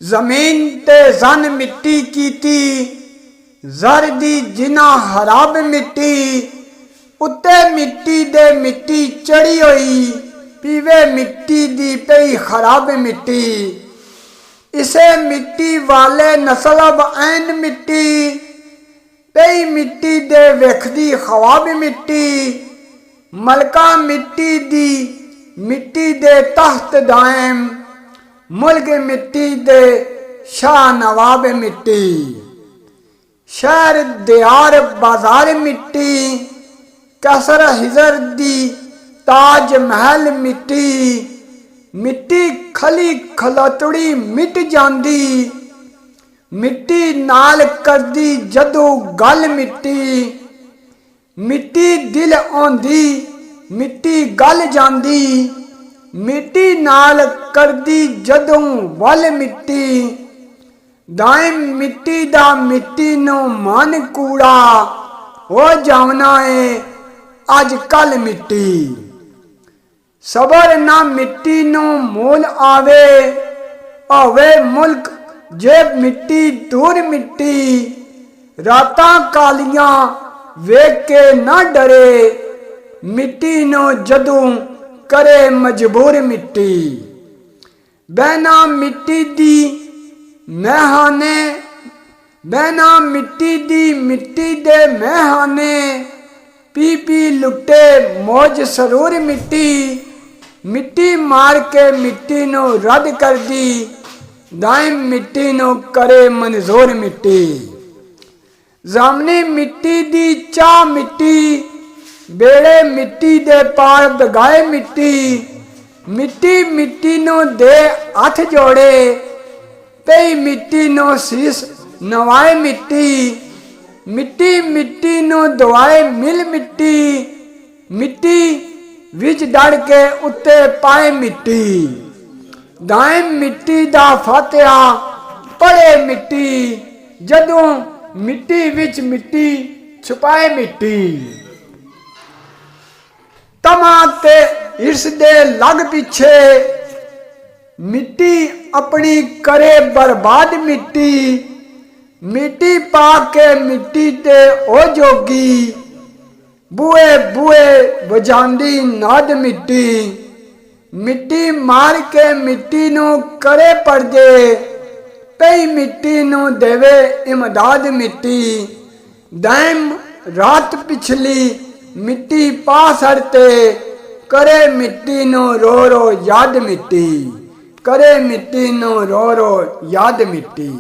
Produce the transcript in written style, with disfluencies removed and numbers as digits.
जमीन ते जन मिट्टी कीती, जर दी जिना हराब मिट्टी, उत्ते मिट्टी दे मिट्टी चढ़ी हुई, पीवे मिट्टी दी पई खराब मिट्टी। इसे मिट्टी वाले नसलब ऐन मिट्टी, पई मिट्टी दे वेखदी ख्वाब मिट्टी। मलका मिट्टी दी मिट्टी दे तख्त दायम, मुल्क मिट्टी दे शाह नवाब मिट्टी। शहर दियार बाजार मिट्टी, कसर हिजर दी ताज महल मिट्टी। मिट्टी खली खलोतड़ी मिट जांदी, मिट्टी नाल करदी जदों गल मिट्टी। मिट्टी दिल आंदी, मिट्टी गल जांदी, मिट्टी नाल करदी जदों वल मिट्टी। दाइम मिट्टी दा मिट्टी नूं मन कूड़ा, हो जावना है अज कल मिट्टी। सबर ना मिट्टी नूं मोल आवे, होवे मुल्क जे मिट्टी दूर मिट्टी। रातां कालियां वेख के ना डरे, मिट्टी नूं जदों करे मजबूर मिट्टी। बहना मिट्टी दी मैहाने, बहना मिट्टी दी मिट्टी दे मैहाने। पी पी लुटे मौज सरूर मिट्टी, मिट्टी मार के मिट्टी नूं रद्द कर दी। दाइम मिट्टी नूं करे मंजूर मिट्टी। जामनी मिट्टी दी चाह मिट्टी, बेड़े मिट्टी दे पार दगाए मिट्टी। मिट्टी मिट्टी नूं दे हथ जोड़े, पई मिट्टी नूं शीस नवाए मिट्टी। मिट्टी मिट्टी नूं दवाए मिल मिट्टी, मिट्टी विच दड़ के उत्ते पाए मिट्टी। दाइम मिट्टी दा फातिहा पड़े मिट्टी, जदों मिट्टी विच मिट्टी छुपाए मिट्टी। तमा ते हिरस दे लग पिछे, मिट्टी अपनी करे बर्बाद मिट्टी। मिट्टी पा के मिट्टी ते ओ जोगी, बुए बुए बजांदी नाद मिट्टी। मिट्टी मार के मिट्टी नूं करे पर्दे, कई मिट्टी नूं देवे इमदाद मिट्टी। दाइम रात पिछली मिट्टी पा सरते, करे मिट्टी नूं रो रो याद मिट्टी। करे मिट्टी नूं रो रो याद मिट्टी।